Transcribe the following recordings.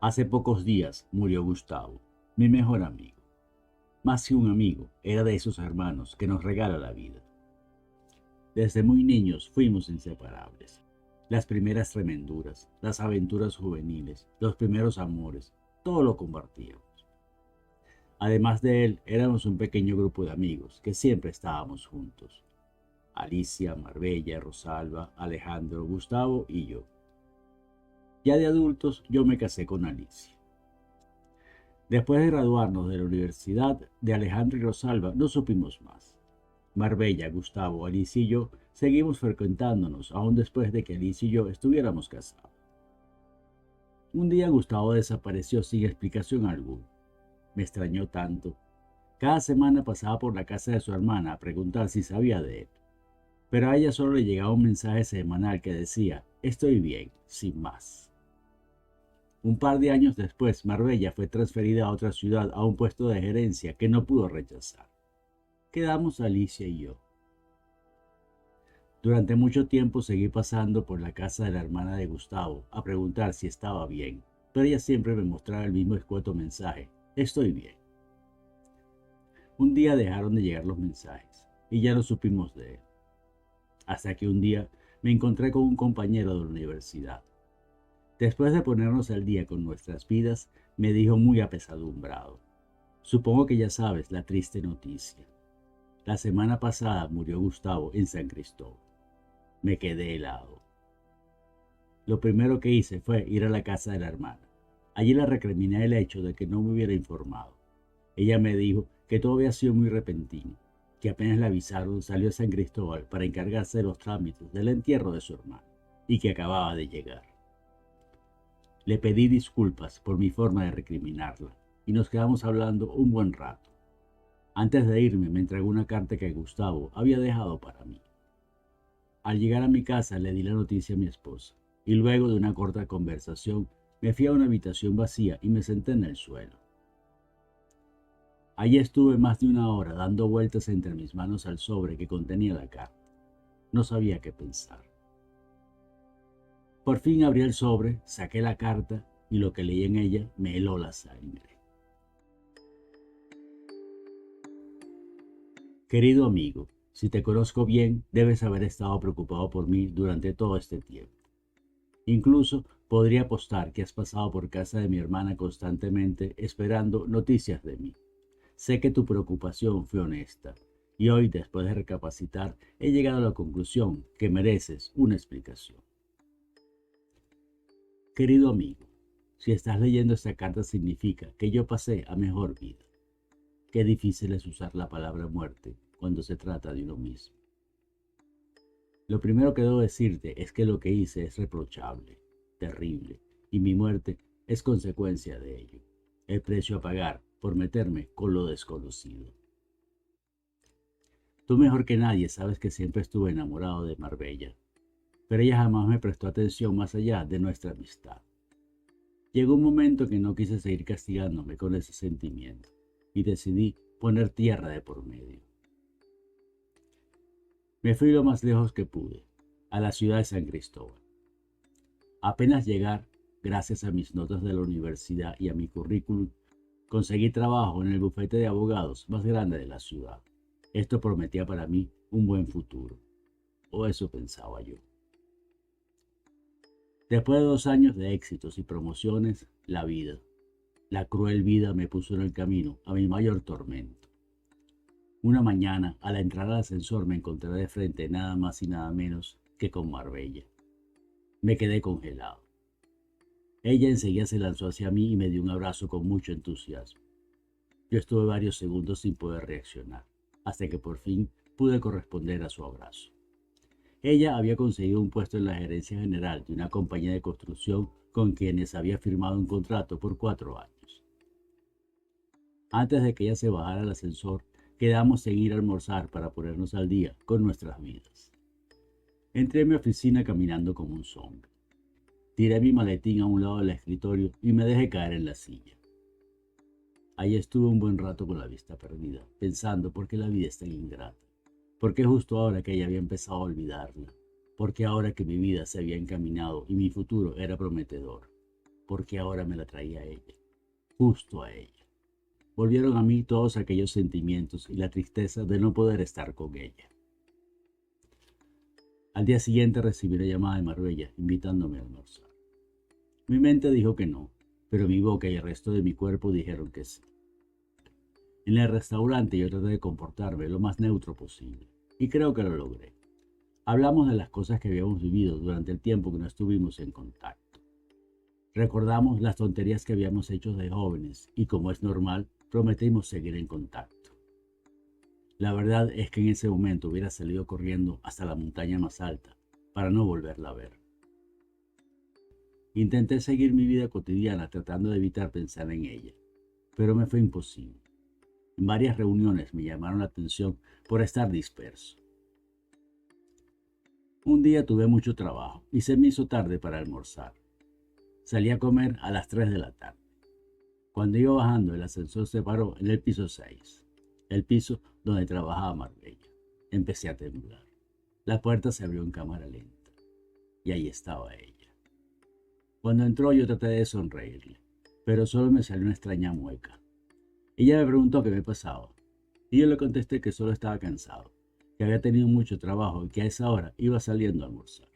Hace pocos días murió Gustavo, mi mejor amigo. Más que un amigo, era de esos hermanos que nos regala la vida. Desde muy niños fuimos inseparables. Las primeras tremenduras, las aventuras juveniles, los primeros amores, todo lo compartíamos. Además de él, éramos un pequeño grupo de amigos que siempre estábamos juntos. Alicia, Marbella, Rosalba, Alejandro, Gustavo y yo. Ya de adultos, yo me casé con Alicia. Después de graduarnos de la universidad, de Alejandro y Rosalba no supimos más. Marbella, Gustavo, Alicia y yo seguimos frecuentándonos aún después de que Alicia y yo estuviéramos casados. Un día Gustavo desapareció sin explicación alguna. Me extrañó tanto. Cada semana pasaba por la casa de su hermana a preguntar si sabía de él. Pero a ella solo le llegaba un mensaje semanal que decía, estoy bien, sin más. Un par de años después, Marbella fue transferida a otra ciudad a un puesto de gerencia que no pudo rechazar. Quedamos Alicia y yo. Durante mucho tiempo seguí pasando por la casa de la hermana de Gustavo a preguntar si estaba bien, pero ella siempre me mostraba el mismo escueto mensaje, estoy bien. Un día dejaron de llegar los mensajes y ya no supimos de él. Hasta que un día me encontré con un compañero de la universidad. Después de ponernos al día con nuestras vidas, me dijo muy apesadumbrado, supongo que ya sabes la triste noticia. La semana pasada murió Gustavo en San Cristóbal. Me quedé helado. Lo primero que hice fue ir a la casa de la hermana. Allí la recriminé el hecho de que no me hubiera informado. Ella me dijo que todo había sido muy repentino, que apenas le avisaron salió a San Cristóbal para encargarse de los trámites del entierro de su hermano y que acababa de llegar. Le pedí disculpas por mi forma de recriminarla y nos quedamos hablando un buen rato. Antes de irme me entregó una carta que Gustavo había dejado para mí. Al llegar a mi casa le di la noticia a mi esposa y luego de una corta conversación me fui a una habitación vacía y me senté en el suelo. Allí estuve más de una hora dando vueltas entre mis manos al sobre que contenía la carta. No sabía qué pensar. Por fin abrí el sobre, saqué la carta y lo que leí en ella me heló la sangre. Querido amigo, si te conozco bien, debes haber estado preocupado por mí durante todo este tiempo. Incluso podría apostar que has pasado por casa de mi hermana constantemente esperando noticias de mí. Sé que tu preocupación fue honesta, y hoy, después de recapacitar, he llegado a la conclusión que mereces una explicación. Querido amigo, si estás leyendo esta carta significa que yo pasé a mejor vida. Qué difícil es usar la palabra muerte cuando se trata de uno mismo. Lo primero que debo decirte es que lo que hice es reprochable, terrible, y mi muerte es consecuencia de ello. El precio a pagar por meterme con lo desconocido. Tú mejor que nadie sabes que siempre estuve enamorado de Marbella, pero ella jamás me prestó atención más allá de nuestra amistad. Llegó un momento que no quise seguir castigándome con ese sentimiento y decidí poner tierra de por medio. Me fui lo más lejos que pude, a la ciudad de San Cristóbal. Apenas llegar, gracias a mis notas de la universidad y a mi currículum, conseguí trabajo en el bufete de abogados más grande de la ciudad. Esto prometía para mí un buen futuro, o eso pensaba yo. Después de 2 años de éxitos y promociones, la cruel vida me puso en el camino a mi mayor tormento. Una mañana, al entrar al ascensor, me encontré de frente nada más y nada menos que con Marbella. Me quedé congelado. Ella enseguida se lanzó hacia mí y me dio un abrazo con mucho entusiasmo. Yo estuve varios segundos sin poder reaccionar, hasta que por fin pude corresponder a su abrazo. Ella había conseguido un puesto en la gerencia general de una compañía de construcción con quienes había firmado un contrato por 4 años. Antes de que ella se bajara al ascensor, quedamos en ir a almorzar para ponernos al día con nuestras vidas. Entré en mi oficina caminando como un zombie. Tiré mi maletín a un lado del escritorio y me dejé caer en la silla. Allí estuve un buen rato con la vista perdida, pensando por qué la vida es tan ingrata. ¿Por qué justo ahora que ella había empezado a olvidarla? ¿Por qué ahora que mi vida se había encaminado y mi futuro era prometedor? porque ahora me la traía a ella, justo a ella. Volvieron a mí todos aquellos sentimientos y la tristeza de no poder estar con ella. Al día siguiente recibí la llamada de Marbella invitándome a almorzar. Mi mente dijo que no, pero mi boca y el resto de mi cuerpo dijeron que sí. En el restaurante yo traté de comportarme lo más neutro posible, y creo que lo logré. Hablamos de las cosas que habíamos vivido durante el tiempo que no estuvimos en contacto. Recordamos las tonterías que habíamos hecho de jóvenes y, como es normal, prometimos seguir en contacto. La verdad es que en ese momento hubiera salido corriendo hasta la montaña más alta para no volverla a ver. Intenté seguir mi vida cotidiana tratando de evitar pensar en ella, pero me fue imposible. En varias reuniones me llamaron la atención por estar disperso. Un día tuve mucho trabajo y se me hizo tarde para almorzar. Salí a comer a las 3 de la tarde. Cuando iba bajando, el ascensor se paró en el piso 6, el piso donde trabajaba Marbella. Empecé a temblar. La puerta se abrió en cámara lenta y ahí estaba ella. Cuando entró yo traté de sonreírle, pero solo me salió una extraña mueca. Ella me preguntó qué me pasaba y yo le contesté que solo estaba cansado, que había tenido mucho trabajo y que a esa hora iba saliendo a almorzar.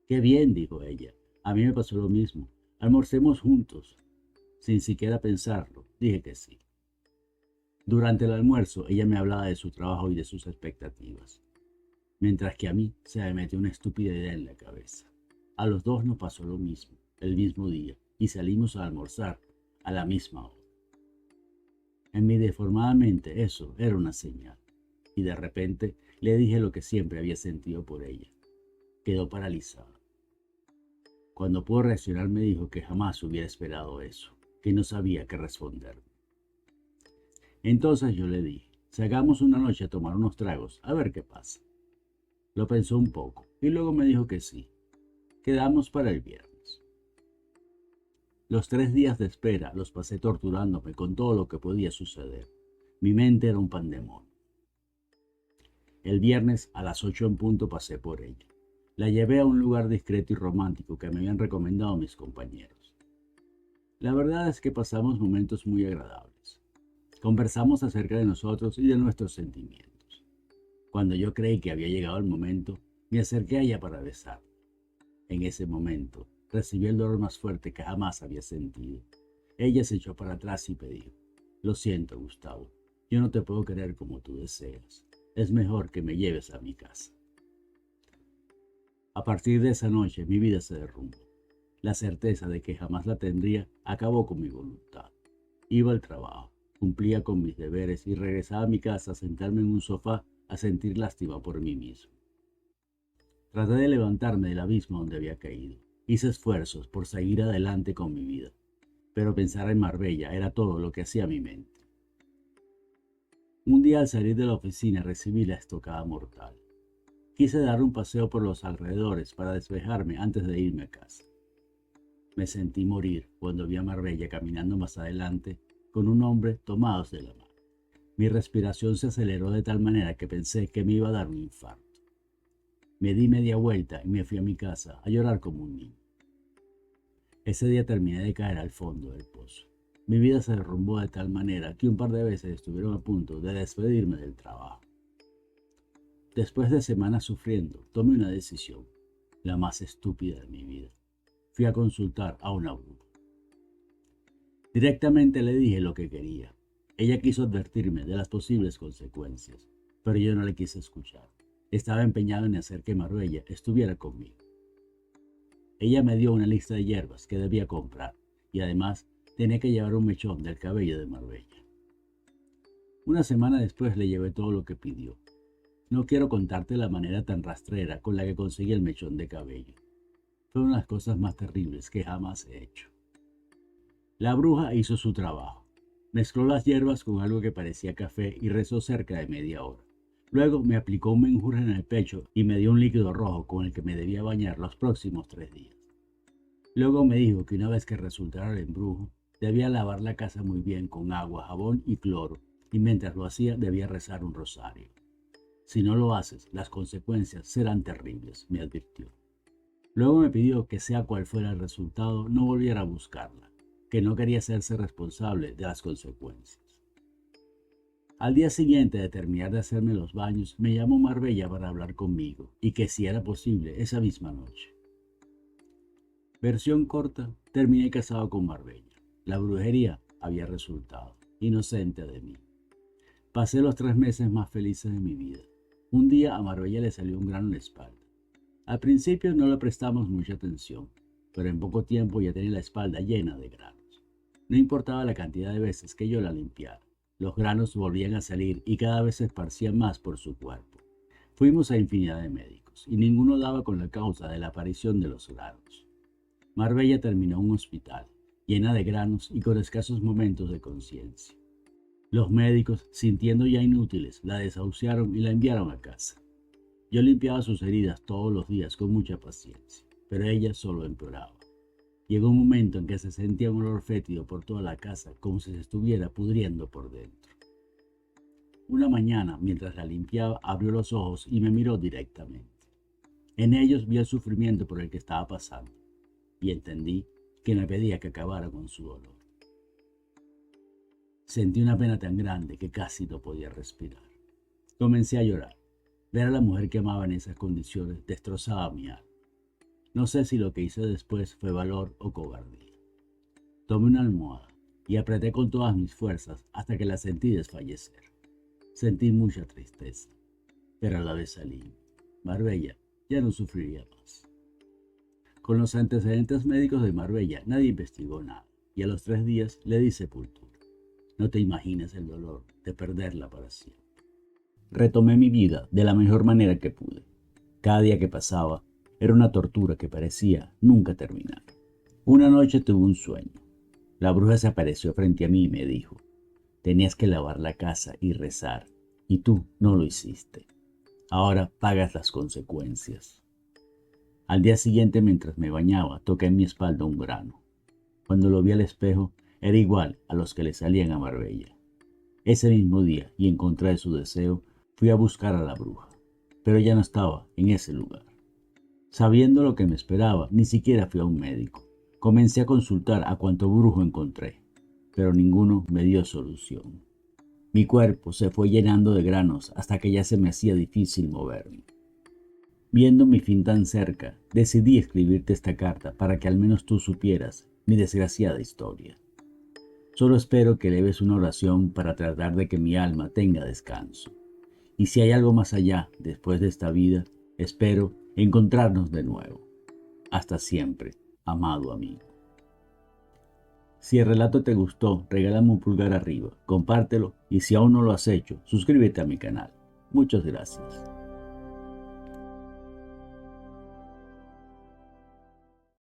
«Qué bien», dijo ella. «A mí me pasó lo mismo. Almorcemos juntos». Sin siquiera pensarlo, dije que sí. Durante el almuerzo, ella me hablaba de su trabajo y de sus expectativas, mientras que a mí se me metió una estúpida idea en la cabeza. A los dos nos pasó lo mismo, el mismo día, y salimos a almorzar a la misma hora. En mi deformada mente eso era una señal, y de repente le dije lo que siempre había sentido por ella. Quedó paralizada. Cuando pudo reaccionar me dijo que jamás hubiera esperado eso, que no sabía qué responderme. Entonces yo le dije, salgamos una noche a tomar unos tragos, a ver qué pasa. Lo pensó un poco, y luego me dijo que sí. Quedamos para el viernes. Los 3 días de espera los pasé torturándome con todo lo que podía suceder. Mi mente era un pandemonio. El viernes a las 8 en punto pasé por ella. La llevé a un lugar discreto y romántico que me habían recomendado mis compañeros. La verdad es que pasamos momentos muy agradables. Conversamos acerca de nosotros y de nuestros sentimientos. Cuando yo creí que había llegado el momento, me acerqué a ella para besarla. En ese momento, recibí el dolor más fuerte que jamás había sentido. Ella se echó para atrás y me dijo, «Lo siento, Gustavo, yo no te puedo querer como tú deseas. Es mejor que me lleves a mi casa». A partir de esa noche mi vida se derrumbó. La certeza de que jamás la tendría acabó con mi voluntad. Iba al trabajo, cumplía con mis deberes y regresaba a mi casa a sentarme en un sofá a sentir lástima por mí mismo. Traté de levantarme del abismo donde había caído. Hice esfuerzos por seguir adelante con mi vida, pero pensar en Marbella era todo lo que hacía mi mente. Un día al salir de la oficina recibí la estocada mortal. Quise dar un paseo por los alrededores para despejarme antes de irme a casa. Me sentí morir cuando vi a Marbella caminando más adelante con un hombre tomados de la mano. Mi respiración se aceleró de tal manera que pensé que me iba a dar un infarto. Me di media vuelta y me fui a mi casa a llorar como un niño. Ese día terminé de caer al fondo del pozo. Mi vida se derrumbó de tal manera que un par de veces estuvieron a punto de despedirme del trabajo. Después de semanas sufriendo, tomé una decisión, la más estúpida de mi vida. Fui a consultar a una bruja. Directamente le dije lo que quería. Ella quiso advertirme de las posibles consecuencias, pero yo no le quise escuchar. Estaba empeñado en hacer que Marbella estuviera conmigo. Ella me dio una lista de hierbas que debía comprar y además tenía que llevar un mechón del cabello de Marbella. Una semana después le llevé todo lo que pidió. No quiero contarte la manera tan rastrera con la que conseguí el mechón de cabello. Fue una de las cosas más terribles que jamás he hecho. La bruja hizo su trabajo. Mezcló las hierbas con algo que parecía café y rezó cerca de media hora. Luego me aplicó un menjurje en el pecho y me dio un líquido rojo con el que me debía bañar los próximos 3 días. Luego me dijo que una vez que resultara el embrujo, debía lavar la casa muy bien con agua, jabón y cloro, y mientras lo hacía debía rezar un rosario. Si no lo haces, las consecuencias serán terribles, me advirtió. Luego me pidió que sea cual fuera el resultado, no volviera a buscarla, que no quería hacerse responsable de las consecuencias. Al día siguiente de terminar de hacerme los baños, me llamó Marbella para hablar conmigo y que si era posible esa misma noche. Versión corta, terminé casado con Marbella. La brujería había resultado, inocente de mí. Pasé los 3 meses más felices de mi vida. Un día a Marbella le salió un grano en la espalda. Al principio no le prestamos mucha atención, pero en poco tiempo ya tenía la espalda llena de granos. No importaba la cantidad de veces que yo la limpiara. Los granos volvían a salir y cada vez se esparcían más por su cuerpo. Fuimos a infinidad de médicos y ninguno daba con la causa de la aparición de los granos. Marbella terminó en un hospital, llena de granos y con escasos momentos de conciencia. Los médicos, sintiendo ya inútiles, la desahuciaron y la enviaron a casa. Yo limpiaba sus heridas todos los días con mucha paciencia, pero ella solo empeoraba. Llegó un momento en que se sentía un olor fétido por toda la casa, como si se estuviera pudriendo por dentro. Una mañana, mientras la limpiaba, abrió los ojos y me miró directamente. En ellos vi el sufrimiento por el que estaba pasando, y entendí que me pedía que acabara con su dolor. Sentí una pena tan grande que casi no podía respirar. Comencé a llorar. Ver a la mujer que amaba en esas condiciones destrozaba mi alma. No sé si lo que hice después fue valor o cobardía. Tomé una almohada y apreté con todas mis fuerzas hasta que la sentí desfallecer. Sentí mucha tristeza, pero a la vez alivio. Marbella ya no sufriría más. Con los antecedentes médicos de Marbella nadie investigó nada y a los 3 días le di sepultura. No te imaginas el dolor de perderla para siempre. Retomé mi vida de la mejor manera que pude. Cada día que pasaba era una tortura que parecía nunca terminar. Una noche tuve un sueño. La bruja se apareció frente a mí y me dijo, tenías que lavar la casa y rezar, y tú no lo hiciste. Ahora pagas las consecuencias. Al día siguiente, mientras me bañaba, toqué en mi espalda un grano. Cuando lo vi al espejo, era igual a los que le salían a Marbella. Ese mismo día, y en contra de su deseo, fui a buscar a la bruja, pero ya no estaba en ese lugar. Sabiendo lo que me esperaba, ni siquiera fui a un médico. Comencé a consultar a cuanto brujo encontré, pero ninguno me dio solución. Mi cuerpo se fue llenando de granos hasta que ya se me hacía difícil moverme. Viendo mi fin tan cerca, decidí escribirte esta carta para que al menos tú supieras mi desgraciada historia. Solo espero que eleves una oración para tratar de que mi alma tenga descanso. Y si hay algo más allá, después de esta vida, espero encontrarnos de nuevo. Hasta siempre, amado amigo. Si el relato te gustó, regálame un pulgar arriba, compártelo y si aún no lo has hecho, suscríbete a mi canal. Muchas gracias.